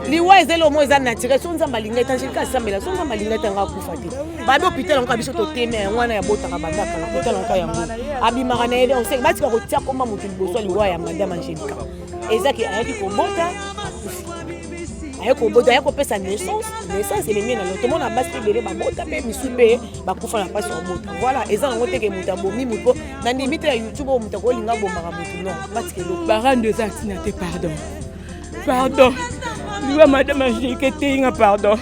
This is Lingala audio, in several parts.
Liwa ezelo mo eza naturel sonza malinga tanjika sambela sonza malinga tanga kufati babe hôpital on ka biso to teme ngwana ya botaka bandaka na hôpital on ka yango abimaka na ele on sait bati ba kotia koma mutu liboso liwa ya madame Angelica ezaki ayaki ko bota ayako bota ayako pesa naissance et bien na loto mona basi belé ba bota pe misube ba kufa na pasi o bota voilà eza ngo teke muta bomi muto na limite ya YouTube o muta ko linga bomaka mutu non bati ke lo parents de Zatina te pardon Liwa madame Angelique tinga pardon.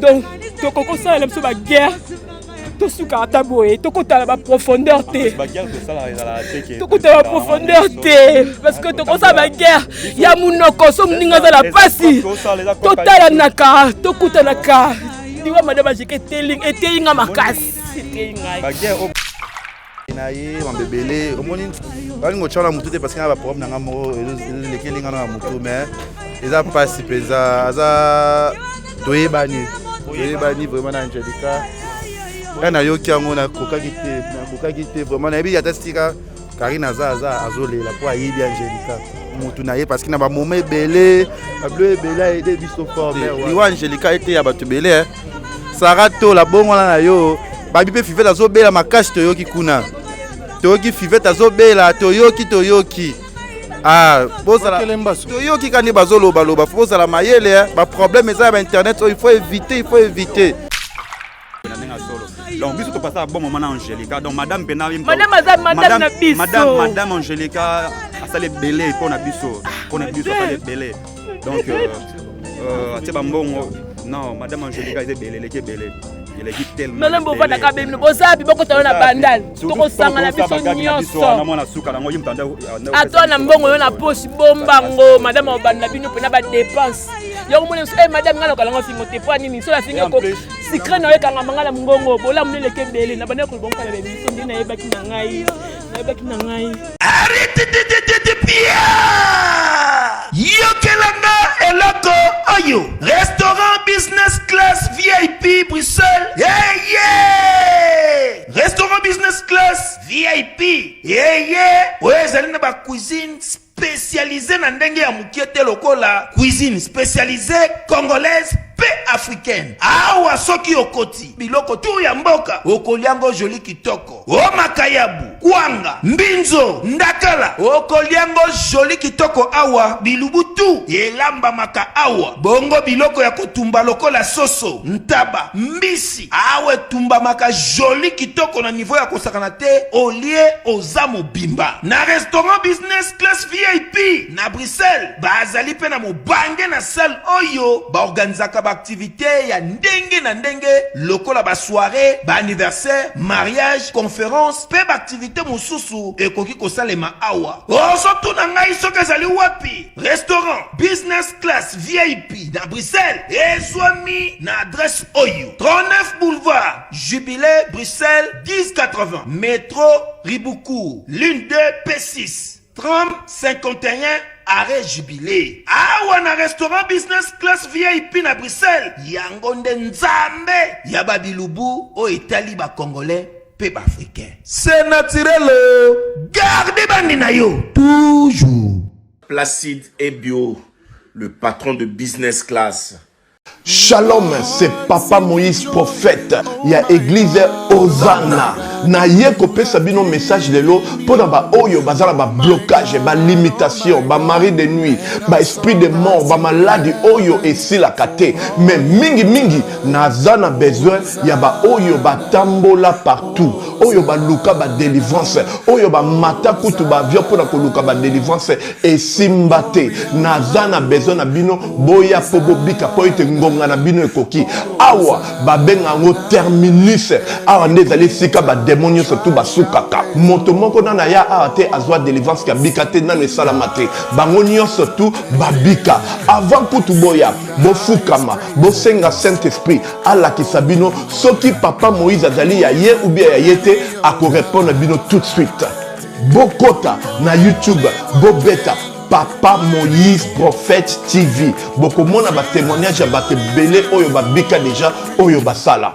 Donc toko ça la ba guerre. To suka taboé, toko ta la profondeur te. Ba guerre de ça la teke. Toko ta la profondeur te parce que toko ça ba guerre. Ya munoko so mninga za la pasi. Total naka, toko ta naka. Liwa madame Angelique tinga makasi. Tinga. Ba guerre naye mambebele omoni balingo tchala mutu te parce que na ba problème nanga mo lekelinga na mutu mais eza pasi peza aza toyebani vraiment na Angelica kana yoki yango na kokaki te vraiment na yebi ata stika Karina aza azolela po ayebi Angelica mutu na ye parce que na ba moment ebele ablo ebele ede biso fort liwa Angelica ete ya bato ebele sarato la bongo na yo babi pe fivete azobela makasi toyoki kuna toyoki fivete azobela toyoki ah bozala toyoki kani bazoloba loba bozala mayele ba problème eza ba internet il faut éviter donc biso to passer bon moment na Angelica donc madame Benari madame Angelica asale belé pona biso asale belé donc atiba mbongo non madame Angelica est belé leke belé il est tellement non bon va ka bemno bozabi boko tona bandal toko sanga na biso nyonso na mwana suka na ngoyi mtanda atona mbongo yo na poche bombango madame obanda bino pena ba dépense yo mona madame ngalo kala ngofingo te po nini so la finga ko secret na weka ngala mungongo bola munele kebele na bana ko bonka na biso ndina yebaki na ngai arrête de pia yokelanga eloko oyo restaurant business class VIP Bruxelles restaurant business class VIP ezali na ba cuisine spécialisée na ndenge ya mukiete lokola cuisine spécialisée congolaise pe africaine awa soki okoti biloko tu ya mboka okoliango joli kitoko o makayabu kwanga mbinzo ndakala okoliango joli kitoko awa bilubutu elamba maka awa bongo biloko ya kotumba lokola soso ntaba mbisi awe tumba maka joli kitoko na niveau ya kosakana te olie ozamo bimba na restaurant business class VIP na Bruxelles bazali pe na mobange na salle oyo ba organizaka activité ya ndenge na ndenge lokola ba soirée ba anniversaire mariage conférence pe ba activité mosusu ekoki kosalema awa ozo tuna ngai soki ezali wapi restaurant business class VIP na Bruxelles ezwami na adresse oyo 39 boulevard Jubilé Bruxelles 1080 métro Riboucourt l'une 2 P6 30 51 arrêt Jubilé. Awa na restaurant business class VIP na Bruxelles. Yango nde nzambe ya babilubu o Italie ba congolais pe ba africain. C'est naturel. Gardez bandi na yo toujours. Placide et Bio, le patron de business class. Shalom, c'est Papa Moïse prophète. Il y a église Hosanna. Na ye kopé sabino message de l'eau pour ba oyo bazala ba blocage, ba limitation, ba mari de nuit, ba esprit de mort, ba maladie oyo et si la kate. Mais mingi nazana besoin ya ba oyo ba tambola partout. Oyo ba luka ba délivrance, oyo ba mata kutu ba vio pour na luka ba délivrance et simbate. Nazana besoin na bino boya pobo bika po ite ngonga na bino ekoki. Awa ba benga ngo terminus. Awa ndezali sika ba démonios surtout basukaka moto moko na ya ate azwa délivrance ka bikate na ne salamate bangonio surtout babika avant kutu boya bofukama bosenga Saint-Esprit ala kisabino soki Papa Moïse azali ya ye ou bien ya yete ako répondre bino tout de suite bokota na YouTube bobeta Papa Moïse prophète TV bokomona ba témoignage ba belé oyo babika déjà oyo basala.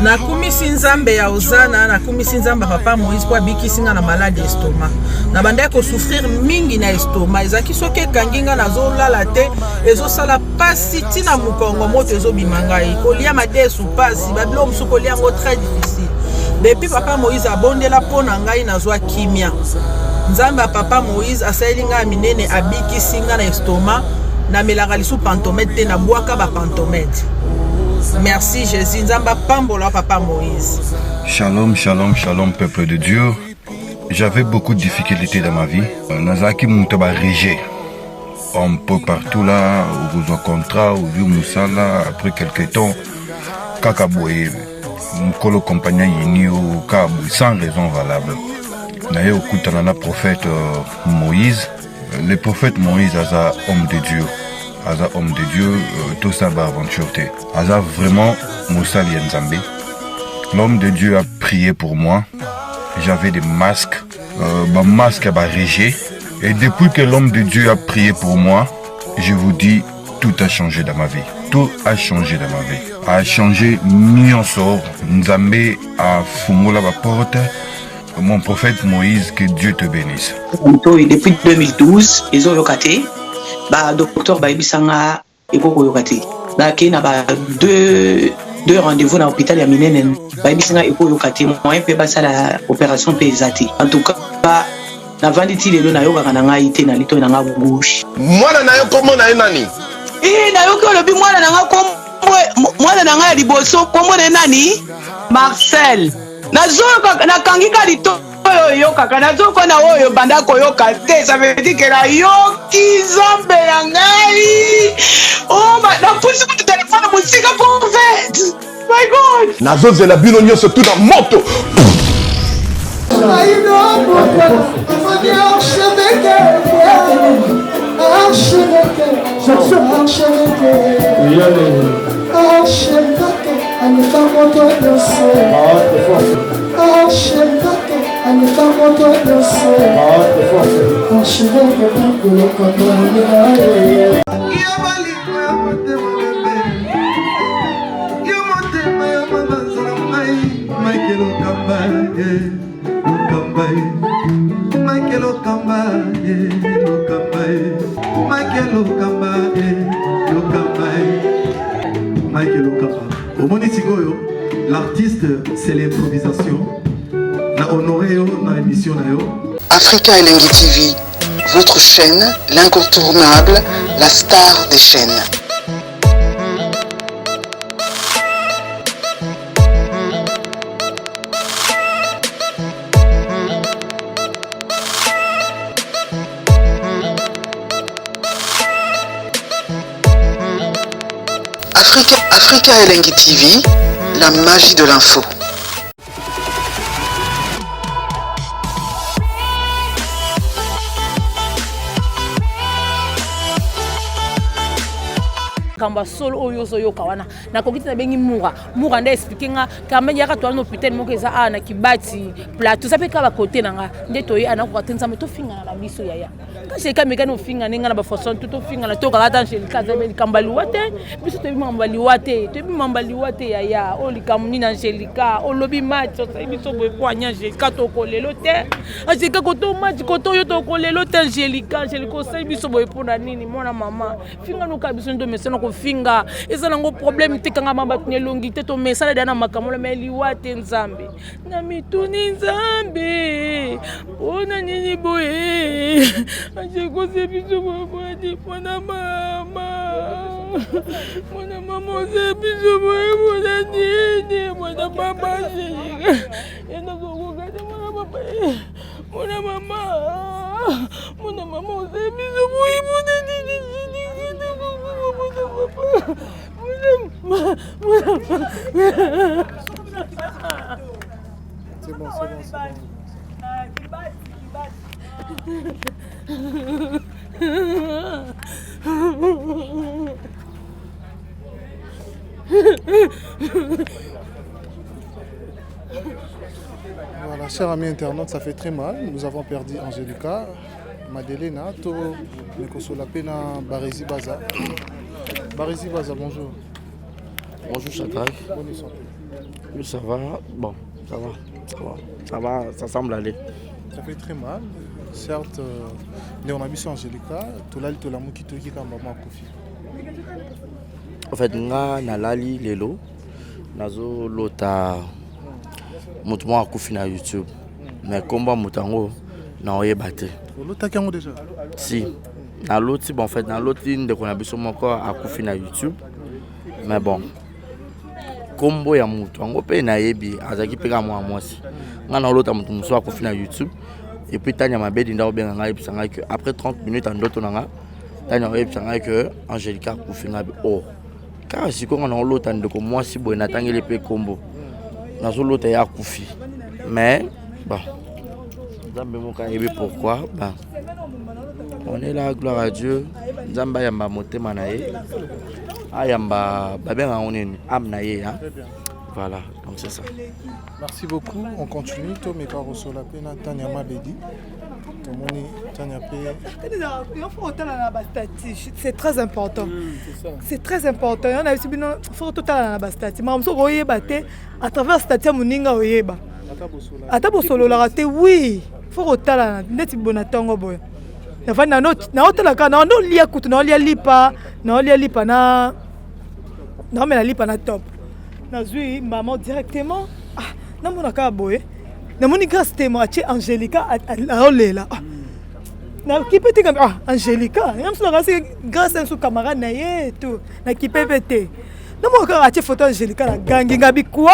Nakumisi nzambe ya Hosanna, nakumisi nzambe Papa Moïse kwa bikisinga na malade estomac. Na banda ko souffrir mingi na estomac. Ezaki soke kanginga nazo lala te, ezo sala pasi tina mukongo moto ezo bimangai. Kolia mate sou pasi, bablo msu kolia ngo très difficile. Depuis Papa Moïse abondela pona ngai nazwa kimia. Nzambe Papa Moïse asayelinga minene abikisinga na estomac, na melaka lisu pantomètre te na boaka ba pantomètre. Merci Jésus, Nzamba Pambola Papa Moïse. Shalom, shalom, shalom peuple de Dieu. J'avais beaucoup de difficultés dans ma vie. Nazaki Moutaba Régé. Un peu partout là, où vous avez contrat, où vous Moussala, après quelques temps, Kakaboué, Mkolo compagnon Yini au Kabou, sans raison valable. D'ailleurs, au Koutanana prophète Moïse, le prophète Moïse est un homme de Dieu. Aza homme de Dieu, tout ça va aventure. Aza vraiment Moussa Lienzambe. L'homme de Dieu a prié pour moi. J'avais des masques, ma masque a régé. Et depuis que l'homme de Dieu a prié pour moi, je vous dis, tout a changé dans ma vie. Tout a changé dans ma vie. A changé Nyonsor. Nzambe a fungola la porte. Mon prophète Moïse, que Dieu te bénisse. Depuis 2012, ils ont locaté. Ba docteur ba ibisanga ekoko yokati ba kena ba deux rendez-vous na hôpital ya minene ba ibisanga ekoko yokati moyen pe ba sala opération pe ezati en tout cas na vanditi lelo na yoka kana ngai te na lito na nga gauche Mwana na yo komo na nani na yo ko lobi mwana na nga komo mwana na nga liboso komo na nani Marcel nazo na kangika lito yo kaka nazo ko na oyo banda ko yo kate ça veut dire que la yo ki zombe ya ngai oh ma na pusi ko téléphone musika prophète my god nazo zela bino nyonso tout dans moto L'artiste, c'est l'improvisation. Na honoré dans l'émission. Africa Elengi TV, votre chaîne, l'incontournable, la star des chaînes. Africa Elengi TV, la magie de l'info. kamba solo oyo zoyoka wana na kokiti na bengi mura nda expliquer nga kamba yaka to na hôpital moko eza na kibati plateau ça peut ka ba côté nanga nde toyi ana ko tenza meto finga na biso yaya kasi ka meka no finga ninga na ba façon tout finga na to ka ta chez kaza be kamba liwate biso to bimamba liwate yaya o likamuni na Angelica o lobi match ça biso boy ko anya Angelica to ko lelo te asika ko to match ko to yo to ko lelo te Angelica ça biso boy pona nini mona mama finga no ka biso ndo meseno kofinga eza nango problème te kanga mabatu nelongi te to mesala dana makamola meli wate nzambe na mituni nzambe ona nini boye aje kose biso boye mwana mama ose biso boye mwana nini mwana mama ena kokokata mwana papa mwana mama ose biso boye mwana nini C'est bon. Voilà, chers amis internautes, ça fait très mal. Nous avons perdu Angelica, Madelena, To, Mekosolapena, Barési Baza. Barési Baza, bonjour. Bonjour Shadrach. Oui, ça va. Bon, ça va, ça semble aller. Ça fait très mal. Certes, on a vu sur Angelica, tout là, tout l'amour qui te dit quand maman a confié. En fait, nga nalali lelo, nazo lota mutu mo akufi na YouTube. Mais komba mutango na oyebate. Lota kango déjà. Si. Na loti bon en fait, na loti ndeko na biso moko akufi na YouTube. Mais bon. Kombo ya mutu ango pe na yebi azaki peka mwa mwasi. Nga na lota mutu muso akufi na YouTube. Et puis tanya mabedi nda obenga nga yebisanga que après 30 minutes ndoto nanga tanya yebisanga que Angelica akufi nga oh. Car si on a l'autre de moi si bon attendre les pe combo na zo l'autre ya kufi mais bon Nzambe mo ka yebe pourquoi bah on est là gloire à Dieu Nzamba yamba motema na ye ayamba babenga oneni amna ye hein voilà donc c'est ça. Merci beaucoup, on continue to me ka rosola pena tanya mabedi. C'est très important. C'est très important. On a aussi bien faut total na bastati. Ma mso oyeba te à travers stati muninga oyeba. Atabo solo la raté oui. Faut total na neti bonatongo boy. Na fa na hotela ka na no lia kutu na lia lipa na me la lipa na top. Na zui maman directement na mona ka boy. Na moni grâce témoin Angelica a olela. Na qui peut te Angelica, même si grâce à son camarade na ye tout, na qui peut péter. Na mo ka a photo Angelica na gangi ngabi quoi?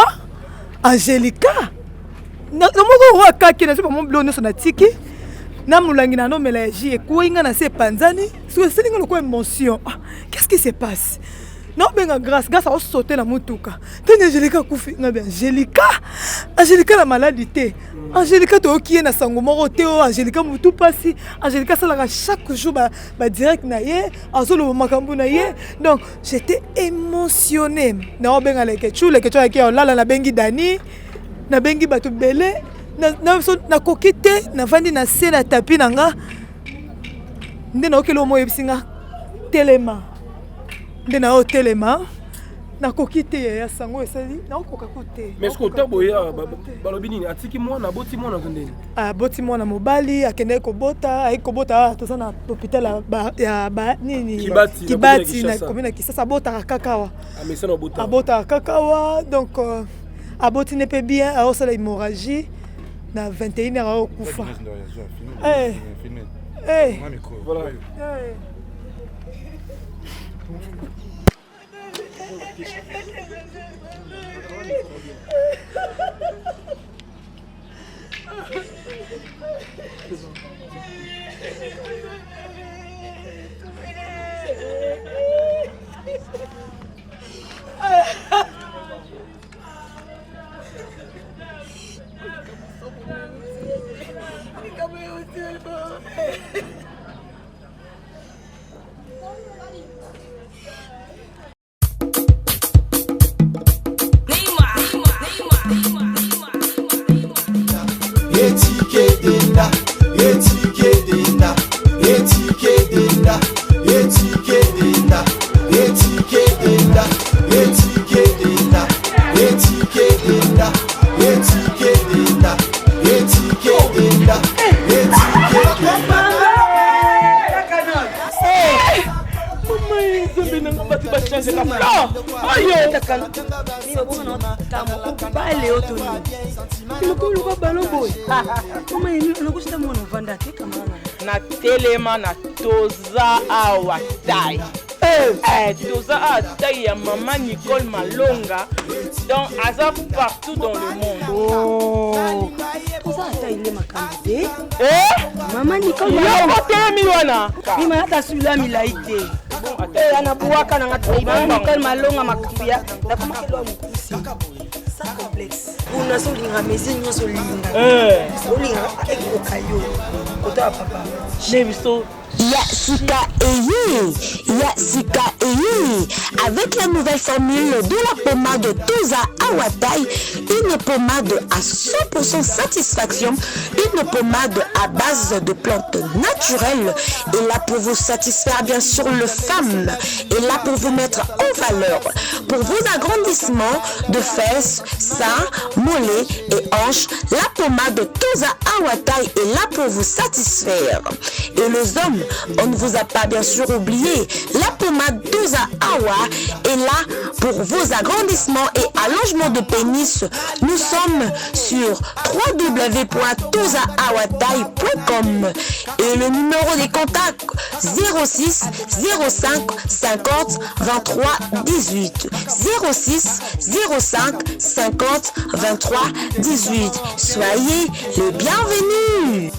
Angelica. Na mo ko ka ki na so mo blono so na tiki. Na mulangi na no melaji e ko inga na se panzani. So selinga lo ko émotion. Qu'est-ce qui se passe? Non, ben grâce à sauter la moutouka. T'es Angelica Koufi, non ben Angelica la maladie. Angelica to qui est na sangomoro teo, Angelica moutou passi, Angelica ça la chaque jour ba direct na ye, azolo makambu na ye. Donc j'étais émotionnée. Non ben avec chule que tu as qui là la bengi dani, na bengi batu belé, na kokite, na vandi na se na tapi nanga. Ndena okelo mo yebsinga telema. Ndena hotelema na kokite ya sango esali na okoka kote mais ce que taboya balobini atiki mwana boti mwana zondeni boti mwana mobali akende kobota aikobota toza na hôpital ya nini kibati na komina kisasa bota kakawa amesana bota abota kakawa donc aboti ne peut bien aosala hémorragie na 21 heures okufa voilà. ozeka flan oyo bale oto lokoluka balo boye nakoshita mwana ovanda te kamana na telema na toza awa tai toza awa tai ya mama Nicole Malonga donc aza partout dans le monde toza ata ile makambo te mama Nicole Malonga telemi wana ima ata sula milai te anabuaka na ngati mama Nicole Malonga makapia ndakomakelo mukusi sa complexe una solinga mezi nyonso linga solinga ekokayo kota papa nebiso Yassika Eye, avec la nouvelle formule de la pommade Toza Awatai, une pommade à 100% satisfaction, une pommade à base de plantes naturelles, et là pour vous satisfaire bien sûr le femme, et là pour vous mettre en valeur, pour vos agrandissements de fesses, seins, mollets et hanches, la pommade Toza Awatai est là pour vous satisfaire. Et les hommes, on ne vous a pas bien sûr oublié, la pommade Toza Awa est là pour vos agrandissements et allongements de pénis. Nous sommes sur www.tozaawatai.com et le numéro des contacts 06 05 50 23 18 06 05 50 23 18. Soyez les bienvenus.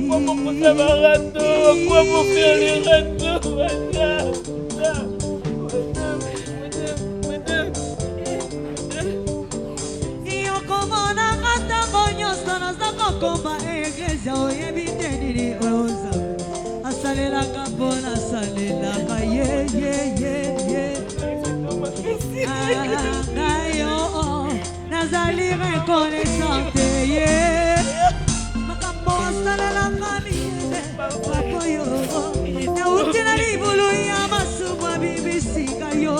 Comment pour faire un râteau? Quoi pour faire les râteaux? Nazali reconnaissante makambosalela ngamine papoyo nautina libulu ya masumu ya bibisika yo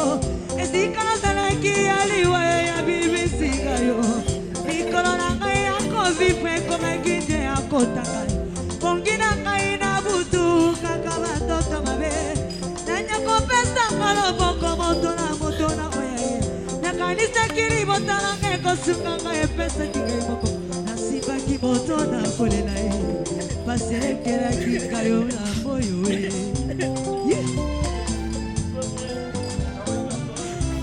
esika nazalaki ya liwa ya bibisika yo mikolo na ngai ya kovivre ekomaki te ya kotaka pongi na ngai na butu kaka batoto mabe nanya kopesanga loboko moto na oyaye nakanisaki libotalanga ekosunganga epesaki ngai moko nasibaki moto na kolela ye basekelaki kayo na moyo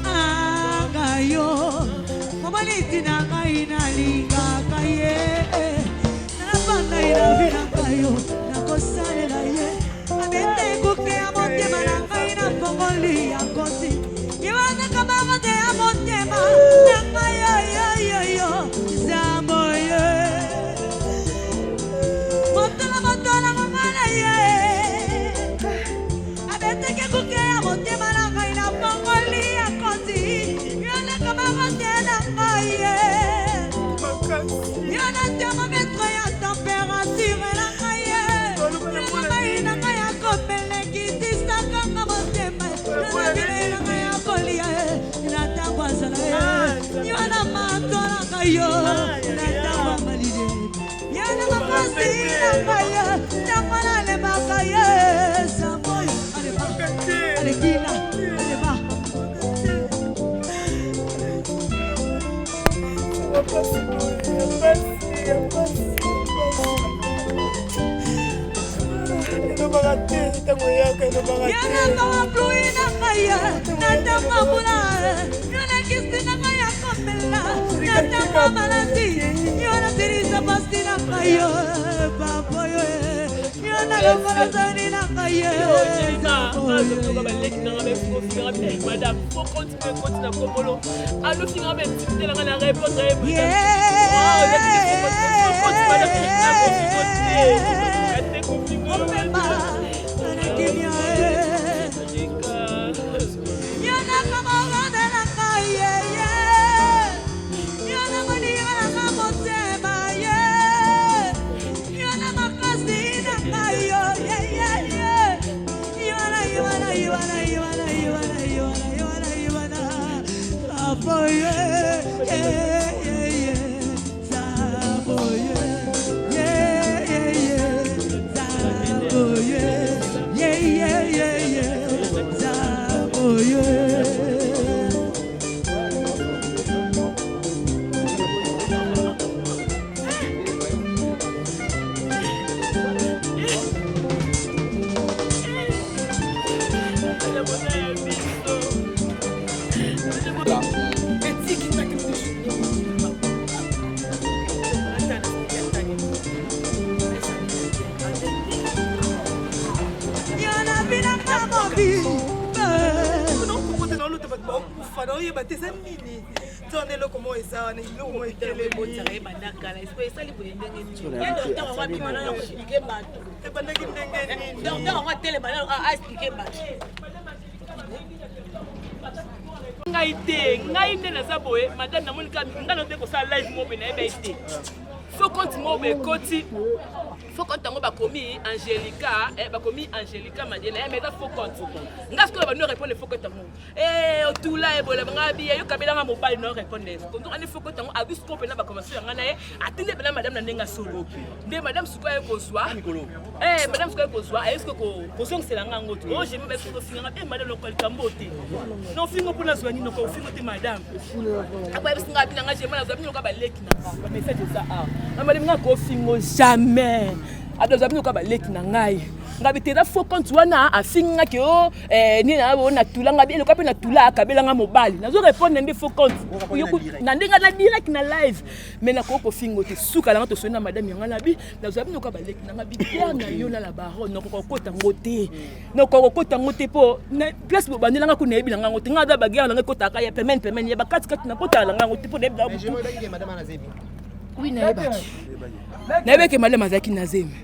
angayo momaliti na ngai nalingaka ye nalapanga ye na vina kayo nakosalela ye abete ekuke ya motema na ngai na mbongoli ya kosi iwazaka bakote ya motema na ngai yoyoyoyo zamoye motola mangana ye abeteke kuke ya motema na ngai na mbongoli ya kosi iwazaka bakote na ngai ye yonatema metro ya temperature na ngai ye ngai na ngai ya kopeleki tisakanga motema nazabile na ngai ya kolia ye natangwa zala ye yona matola ngai yo natangwa malide yana makasi na ngai ye ntango nalemaka ye samoyo aleba alekila aleba yana mawapluyi na ngai ye natangwa mbula yana kisi na ngai ya komela natangwa maladi yana sirisa pasti na ngai yo papoyo yana lokola zani na ngai ye madame, faut continuer à Komolo. Allô, tu vas même tu la réponse. ngai te ngai nde naza boye madame namoni ka ngano te kosala live mo bena ebe te fo compte mo be koti fo compte ngo bakomi Angelica Madiela mais ça fo compte ngasko ba no répondre fo compte ngo otula e bola nga bi yo kabela nga mobile no répondre donc ani fo compte ngo abus ko pena ba commencer ngana e atinde bena madame na ndenga solo nde madame suka ko swa madame suka ko swa est-ce que ko song c'est la ngango to oh j'ai même ko finga madame no ko kambote non fingo pour la soigner no ko fingo te madame apa est-ce nga bi nga j'ai mal azami no ka ba leki na mais c'est ça ah madame nga ko fingo jamais adozami ko ba leki na ngai ngabi tera fo compte wana afinga ke o ni na bona tulanga bi ko pe na tula kabela nga mobile nazo répondre ndi fo compte na ndinga na direct na live mais na ko fingo te suka la to sona madame yanga na bi nazami ko ba leki na ngabi bien na yo na la baronne no ko kota ngote no ko kota ngote po na place bo bandela nga ko na ebi na ngote nga da ba guerre na kota ka ya pement ya ba kat na kota la nga ngote po de ba madame Nazemi oui na eba ke madame azaki na zemi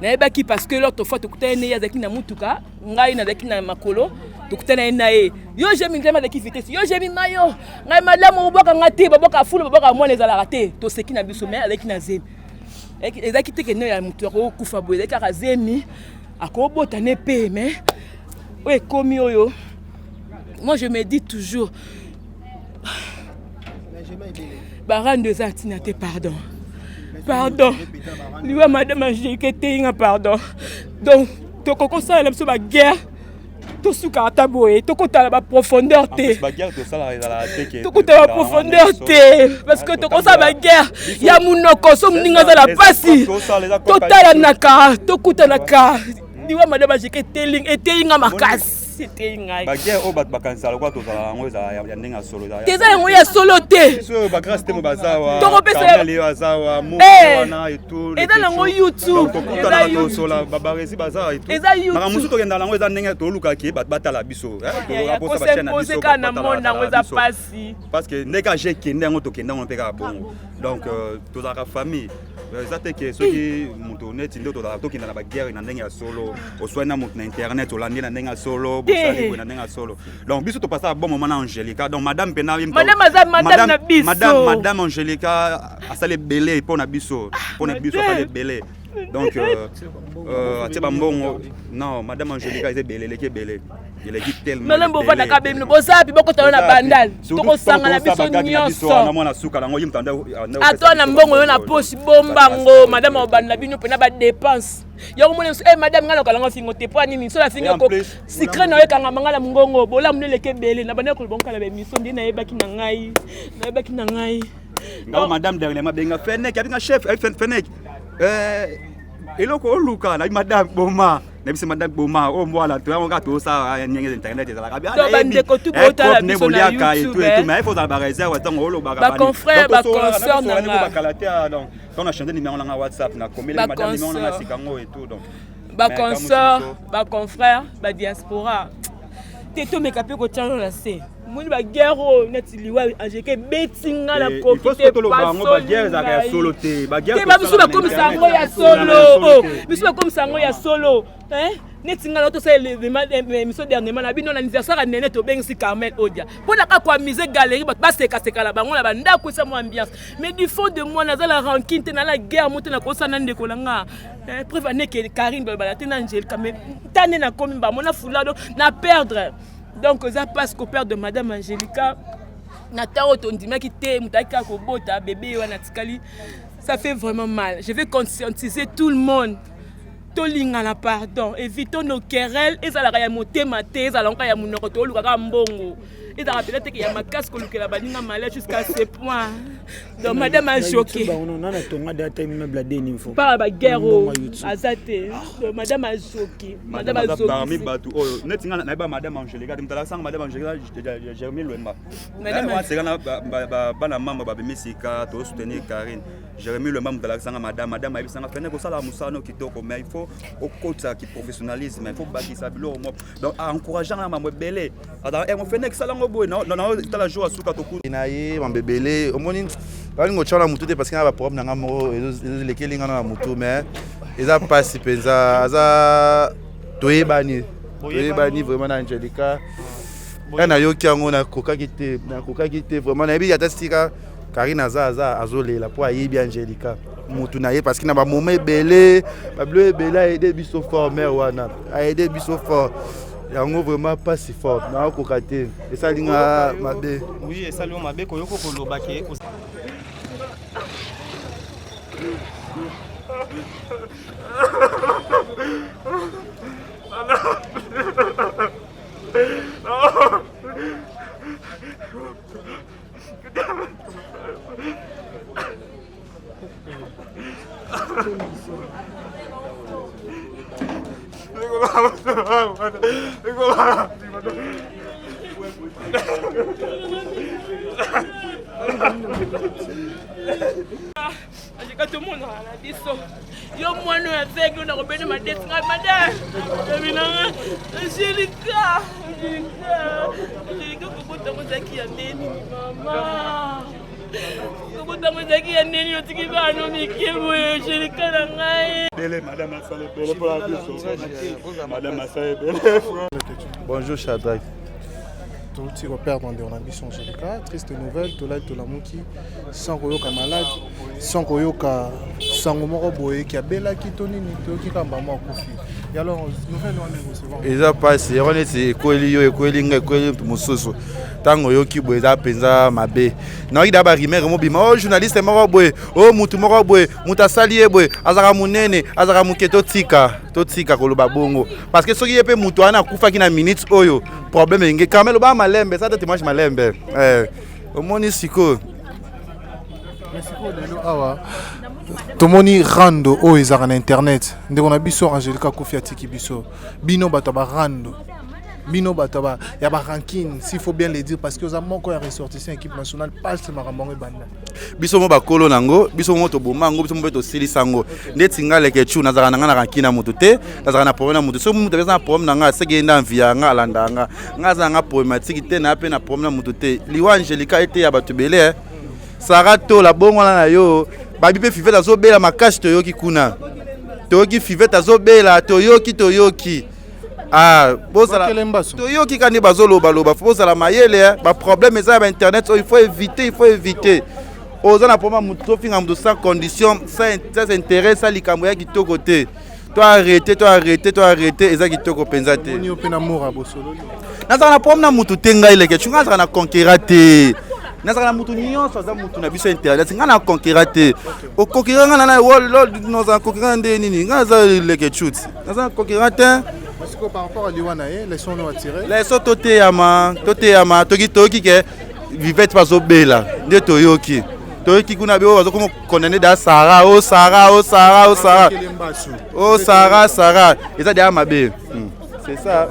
naebaki parce que l'autre fois tokutana ne yazaki na mutuka ngai na zaki na makolo tokutana na ye yo jemi ndema zaki vitesse yo jemi mayo ngai madame oboka ngati baboka fulu baboka mwana ezala raté to seki na biso mais avec na zemi ezaki teke ne ya mutu ko kufa boye ezaki ka zemi akobota ne pe mais ouais komi oyo moi je me dis toujours baran de zatina te pardon liwa madame Angelique te pardon donc tokoko ça la biso ba guerre to suka taboé tokota ba profondeur te ba guerre to sala ezala te ke tokota ba profondeur te parce que tokoko ça ba guerre ya munoko so mninga za la pasi totala naka tokuta naka liwa madame Angelique te inga makasi c'était ngai ba guerre o bat bakansala kwa to sala ngo za ya ndenga solo za teza ngo ya solo te so ba grâce te mo bazawa to kopesa le bazawa mo wana et tout et dans ngo YouTube et dans to sola baba resi bazawa et tout maka musu to kenda ngo za ndenga to luka ki bat batala biso to aposa ba chaîne biso kana mona ngo za pasi parce que neka je kenda ngo to kenda ngo peka bongo donc to za ka famille ça te que ceux qui muto net ndo to kenda na ba guerre na ndenga solo o soina na internet o landi na ndenga solo donc biso to passer bon moment na Angelica donc madame pena madame Angelica asale belé pour na biso asale belé donc atiba mbongo non madame Angelica est belé leke belé il est tellement madame bovana ka bemno bosapi bokota na bandal toko sanga na biso nyonso na mwana suka lango yimtanda atona mbongo yo na poche bombango madame obanda bino pena ba dépense yo mona madame ngalo kala ngofingo te po ani miso la fingo ko secret na wekanga mangala mungongo bola muneleke bele na bana ko bonka la be miso ndi na yebaki na ngai ngao madame dernièrement benga fenek abinga chef fenek eloko oluka na madame boma na biso madame boma o mwala to yango ka to sa nyenge internet ezala ka bien bande ko tu bota la biso na YouTube mais il faut dans ba réserve tango olo ba ba confrère ba consort na ba kalatea donc on a changé numéro na WhatsApp na komele madame numéro na sikango et tout donc ba consort ba confrère ba diaspora teto mekape ko tchano la se moni ba guerre neti liwa Angelique betinga la profiter pas ba guerre za ka solo te ba guerre ba biso ba comme sango ya solo biso ba comme sango ya solo neti nga to sa le émission dernièrement na bino na anniversaire nene to bengisi Carmel Odia pona ka kwa musée galerie ba seka la bango la banda ko sa mo ambiance mais du fond de moi na za la rancune te na la guerre mo te na ko sa na ndeko langa prévenez que Karine ba te na Angelique mais tane na komi ba mona fulado na perdre donc ça passe qu'au père de madame Angelica Nataro tondimaki te mutaki kobota bébé wana tikali. Ça fait vraiment mal. Je vais conscientiser tout le monde. Tolingana pardon, évitons nos querelles et ça la ya motema te, ça lonka ya munoko to lukaka mbongo. Et ça rappelle que ya makasi ko lukela baninga malade jusqu'à ce point. Donc madame a choqué. On a tonga data immeuble de niveau. Pas ba guerre azate. Donc madame a choqué. Madame a choqué. Parmi batu oh netinga na ba madame Angélique, dimtala sang madame Angélique Jérémy Lemba. Madame c'est kana ba na mama ba bemisika to soutenir Karine. Jérémy Lemba mutala sang madame a bisanga fene ko sala musano kitoko mais il faut au côté qui professionnalisme, il faut bâtir ça bilo donc encourageant la maman belé. Alors on fait next sala ngobo non la joie suka to ku. Inaye mambebele omoni bali ngochola mutu te parce que na ba problème nga mo lekeli nga na mutu mais eza pasi penza aza toyebani vraiment na Angelica na yoki yango na kokaki te vraiment na bi ya tastika Karine aza azolela po ayebi Angelica mutu na ye parce que na ba moment ebele ba bleu ebele a aidé biso fort mère wana a aidé biso fort yango vraiment pas si fort na kokate et ça linga mabe oui et ça lui mabe ko yoko koloba ke Tout le monde a dit ça. Yo moi nous avec nous on a ma dette madame. Angelica comment t'as qui a neni maman. Comment t'as qui a neni au tiki va non mais qui est Angelica la ngai. Belle madame a salé belle pour la vie. Madame a salé belle. Bonjour Shadrach. Tout le repère dans des ambitions Angelica, triste nouvelle, tout là, tout la mouki, sans koyoka malade, sans koyoka sangomoro boye qui a bella qui tonini, qui kamba mo kofi. Et alors nouvelle on est recevant. Eza passé, on est koeli mususu. Tango yoki boye za penza mabe. Na ida ba rimer mo bima oh journaliste moko boye, oh mutu moko boye, muta salier boye, azaka munene, azaka muketo tika koloba bongo. Parce que soki yepe mutu ana kufa kina minutes oyo, problème nge kamelo ba malembe, ça te témoigne malembe. Omoni siko. Siko lelo awa. Tomoni rando o ezaka na internet. Ndeko na biso Angelica Kofi atiki biso. Bino bato ba rando. Bino bato ba ya ba ranking, s'il faut bien le dire parce que za moko ya ressortissant équipe nationale passe makambo banda. Biso mo ba kolo nango, biso mo to bomango, biso mo beto silisango. Ndeti ngale ke chu nazaka nanga na ranking na mutu te, nazaka na problème na mutu. So mutu pesa na problème nanga segenda via nga alandanga. Nga za nga problématique te na pe na problème na mutu te. Liwa Angelica ete ya bato belé. Sarato la bongo na yo. Babi pe fiveta zo bela makashi toyoki kuna. Toyoki fiveta zo bela toyoki. Ah, toyoki kandi bazoloba loba faut la mayele ba problème ça ba internet il faut éviter. Ozana poma muto finga muto sans condition, sans intérêt ça likambo ya kitoko te. Toi arrêter eza kitoko penza te. Ni opena mora bosolo. Naza na problème na mutu tenga ile ke chunga na conquérir te. Nazaka mutu nyonso za mutu na biso internet nga na conquérir te o conquérir nga na world nous en conquérir nde nini nga za leke chute naza conquérir te parce que par rapport à Liwana les sons nous attiré les sons tote yama toki ke vivete bazo bela nde toyoki kuna be bazo comme condamné da Sarah eza de mabe. C'est ça.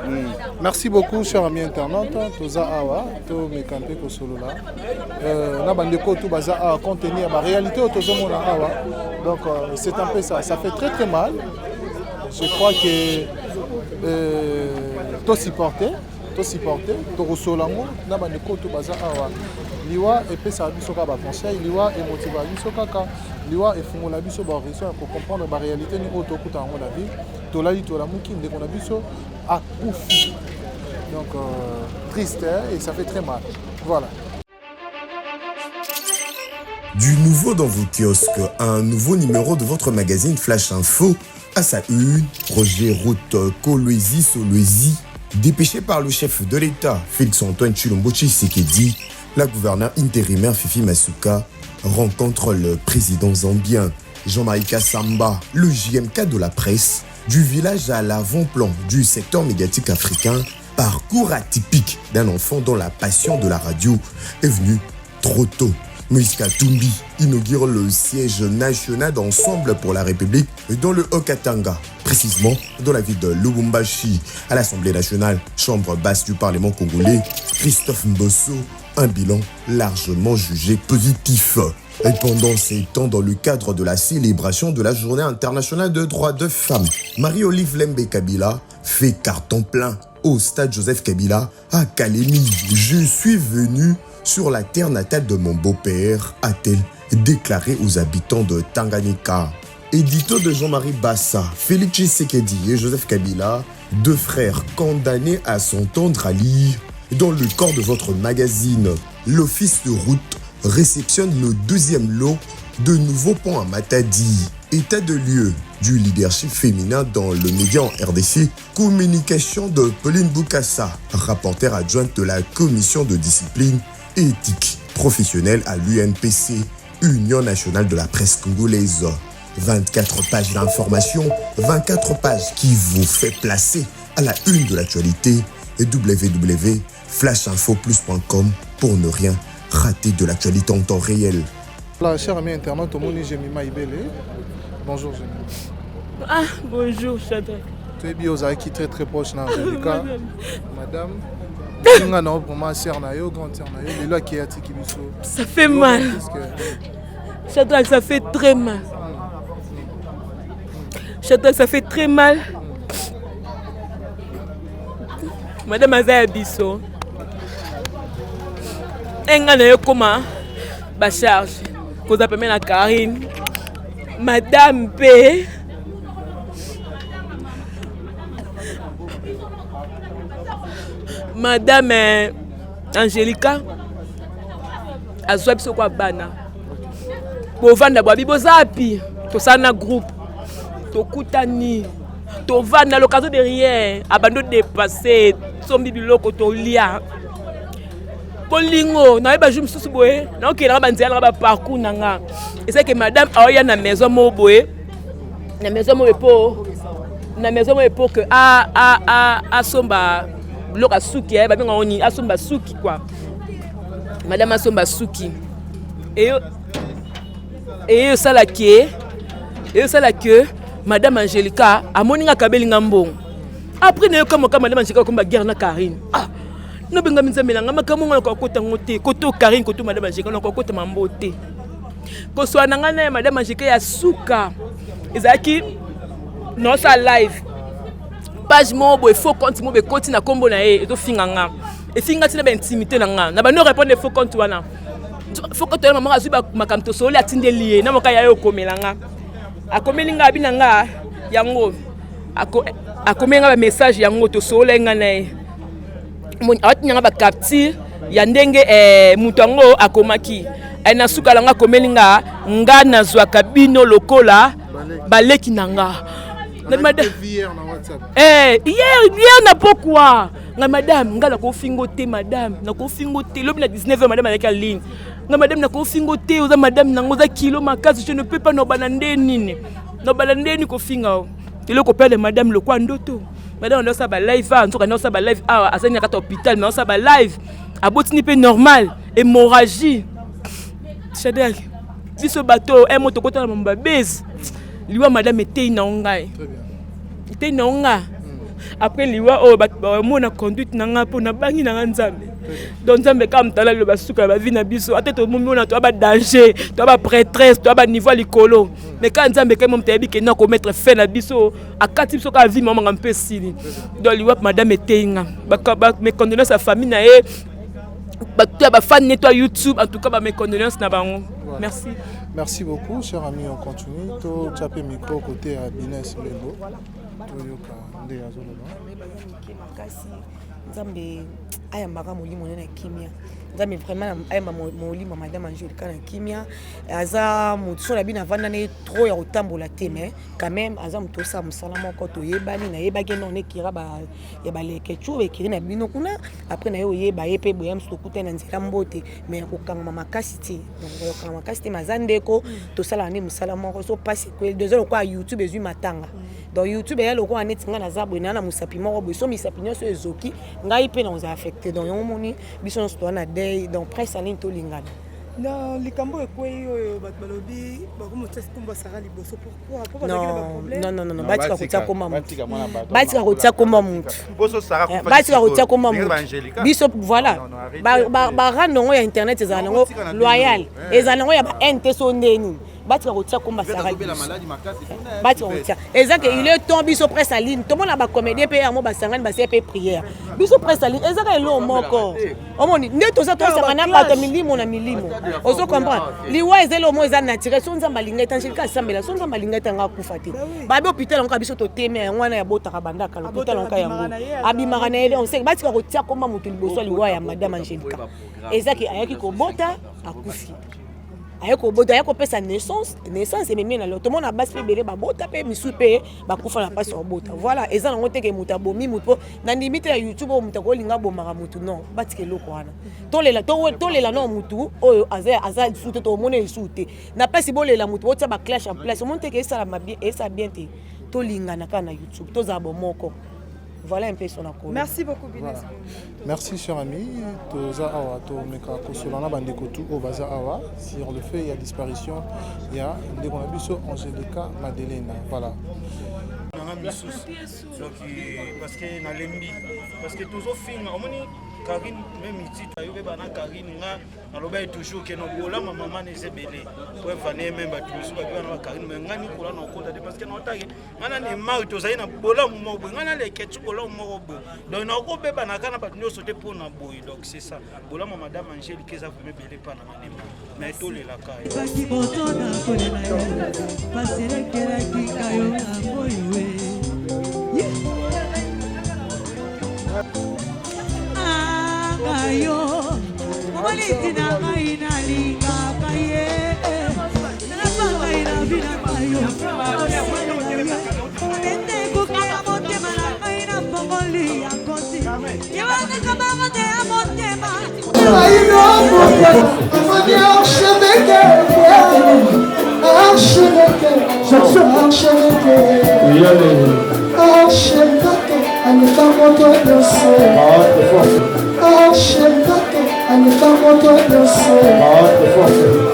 Merci beaucoup, chers amis internautes. Toza Awa, to mekampe ko solo là. Na bandeko tout baza à contenir la réalité au tozo mona Awa. Donc c'est un peu ça. Ça fait très mal. Je crois que to supporter, to rosolango na bandeko tout baza Awa. Liwa et puis ça biso ka ba conseil, liwa et motiva biso kaka. Liwa et fungola biso ba raison pour comprendre la réalité ni auto kuta ngo la vie. To la muki ndeko na biso à Koufi. Donc triste et ça fait très mal. Voilà. Du nouveau dans vos kiosques, un nouveau numéro de votre magazine Flash Info. À sa une, Roger Roth Kolwezi Solwezi, dépêché par le chef de l'État, Félix Antoine Tshilombo Tshisekedi, la gouverneure intérimaire Fifi Masuka rencontre le président zambien Jean-Marie Kassamba, le JMK de la presse, du village à l'avant-plan du secteur médiatique africain, parcours atypique d'un enfant dont la passion de la radio est venue trop tôt. Moïse Katumbi inaugure le siège national d'Ensemble pour la République dans le Haut-Katanga, précisément dans la ville de Lubumbashi. À l'Assemblée nationale, chambre basse du Parlement congolais, Christophe Mbosso, un bilan largement jugé positif. Et pendant ces temps, dans le cadre de la célébration de la Journée internationale des droits de femmes, Marie-Olive Lembe Kabila fait carton plein au stade Joseph Kabila à Kalemi. Je suis venu sur la terre natale de mon beau-père, a-t-elle déclaré aux habitants de Tanganyika. Édito de Jean-Marie Bassa, Félix Tshisekedi et Joseph Kabila, deux frères condamnés à s'entendre à lire dans le corps de votre magazine. L'office de route réceptionne le deuxième lot de nouveaux ponts à Matadi. État de lieu du leadership féminin dans le média en RDC, communication de Pauline Boukassa, rapporteure adjointe de la commission de discipline et éthique professionnelle à l'UNPC, Union nationale de la presse congolaise. 24 pages d'information, 24 pages qui vous fait placer à la une de l'actualité et www.flashinfoplus.com pour ne rien rater de l'actualité en temps réel. La chère amie internaute, Jemima Ibele. Bonjour Jemima. Ah, bonjour Chadra. Tu es bien aux acquis très proche d'Angelica. Madame. Ça fait mal. Chadra, ça fait très mal. Chadra, ça fait très mal. Madame Azaya Bisso. Enga na yo koma ba charge. Ko za pemena Karine. Madame P. Madame Angelica azwa biso kwa bana bovanda bwa bibozapi tosana groupe tokutani tovanda l'occasion de rien abando dépasser sombi biloko tolia bolingo na ba jum susu boye na okela ba nzela ba parcours nanga et c'est que madame aoya na maison mo boye na maison mo pour que a somba loka suki ba benga oni asomba suki quoi madame asomba suki et ça la que madame Angelica a moninga kabelinga mbongo après ne comme madame Angelica comme guerre na Karine ah no benga minzamela ngama kamonga ko kota ngote koto Karine koto madame Angelica ko kota mambote ko so nanga na madame Angelica ya suka ezaki no sa live page mobo faux compte mobo koti na kombo na e to finganga e finga tina ba intimité na nga na ba no répondre faux compte wana faux compte maman azu ba makamto soli atinde lié na moka ya yo komelanga akomelinga binanga yango akomenga ba message yango to soli nga na e mon atinyanga ba capture ya ndenge mutu yango akomaki na suka langa komelinga nga na zwa kabino lokola baleki nanga na madame hier na pourquoi nga madame nga na ko fingote madame na ko fingote lobi na 19h madame avec la ligne nga madame na ko fingote oza madame nango za kilo makasi je ne peux pas no banande nini ko finga telo ko pele madame le kwa ndoto madame on sa ba live nzoka no sa ba live asani kata hôpital mais on sa ba live abotini pe normal hémorragie Chadra biso bateau un moto kota na mba base liwa madame était na ngai était na nga après liwa mona conduite na nga po na bangi na nzambe donc nzambe kam tala le basuka ba vie na biso ateto mona to ba danger to ba prêtresse to ba niveau likolo mais quand nzambe kam mtebi ke na ko mettre fin na biso akati biso ka vie mama mpe sili donc liwa madame était nga ba me condoléances sa famille na e ba fan nettoie YouTube en tout cas ba mes condoléances na bango. Merci. Merci beaucoup, cher ami. On continue. To chapé micro côté à Bines Melo. Toyoka Ndeazolo. Nzambe ayambaka molimo na kimia nzambe vraiment ayamba molimo madame Angelica na kimia aza moto na bina vanda ne trop ya kotambola te mais quand même aza moto sa musala moko to yebani na yebaki non ekira ba ya baleke chu ekiri na bino kuna après na yo yeba yepe boyam sokuta na nzela mbote mais kokanga makasi te donc kokanga makasi te mazandeko to sala ne musala moko so passe ko 2 heures kwa YouTube ezui matanga donc YouTube ya loko aneti nga na zabwe na musapi moko boy so misapi nyonso ezoki ngai pe na on affecté donc yo moni biso no sto na day donc presse aline to lingana non likambo ekweyi oyo bato balobi bakomotisa komba sara liboso pourquoi non batika kotia komba mutu batika kotia komba mutu batika kotia komba mutu biso voilà barande yango ya internet ezala nango loyal ezala nango ya ba nt so ndeni batika kotia komba sara liboso batika kotia ezaka il est temps biso presse aline tomona bacomédien mpe yango basangani basie mpe prière biso presse aline ezaka elo moko omoni nde toza tosangana bato milimo na milimo ozo comprendre liwa ezelo mo eza naturel so nzamba linga etanjika sambela so nzamba linga tanga kufa te babe hôpital onka biso to teme ngwana ya botaka bandaka hôpital onka yango abimaka na ele on sait batika kotia komba mutu liboso liwa ya madame Angelica ezaki ayaki kobota akufi ayako bota ayako pesa naissance et même na tout monde a bas pe belé ba bota pe misu pe ba kufa na passe bota voilà eza na ngote ke muta bomi muto na limite ya YouTube muta ko linga bomaka mutu non batike loko wana to lela no mutu oyo aza sute to mone sute na pesi bolela mutu bota ba clash en place monte ke ça la bien et ça bien te to linga na kana YouTube to za bomoko. Voilà un peu son accord. Merci beaucoup, Bines. Voilà. Merci, cher ami. Toza Awa, Tomeka Kosolana Bandekotu, Obaza Awa. Sur le fait, il y a disparition. Il y a Ndegonabiso Angelica Madeleine. Voilà. Parce que na lembi parce que toujours film omoni Karine même ici ayobe bana Karine nga aloba toujours que no bola maman ne sebele pour venir même ba toujours ba bana Karine mais ngani kola na kota parce que no take ngana ne mari to zaina bola mo bo ngana le ketu bola mo bo donc na ko be bana kana ba nyo sauter pour na boy donc c'est ça bola madame Angélique eza vraiment belé pas na manema mais to le la kai baki botona kolela yo pasere kera kikayo amoyo Ayo, mawaliti na kaina linga kaye, na pangaina vina kayo. Nende kukaya mote mana kaina pongoli ya kosi. Yewana kababa te amote ma. Ayo mote, afadi archeveke, archeveke, archeveke. Archeveke, anita moto yose. Archeveke, anita moto yose.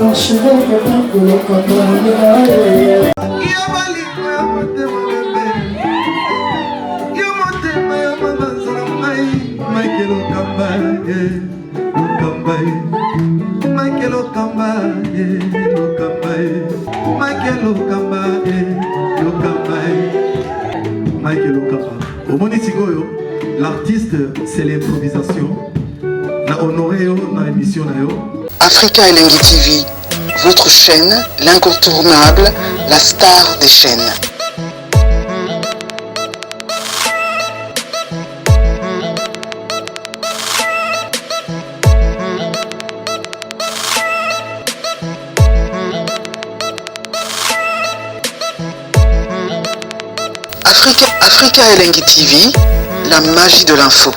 Archeveke, kulo koto yose. Yabali kwa mote mwembe. Yamote maya mabazara mai. Michael Okamba, Okamba. Michael Okamba, Okamba. Michael Okamba, Okamba. Michael Okamba. Au Monitigoyo, l'artiste, c'est l'improvisation. Na honoré dans l'émission. Africa Elengi TV, votre chaîne, l'incontournable, la star des chaînes. Africa Elengi TV, la magie de l'info.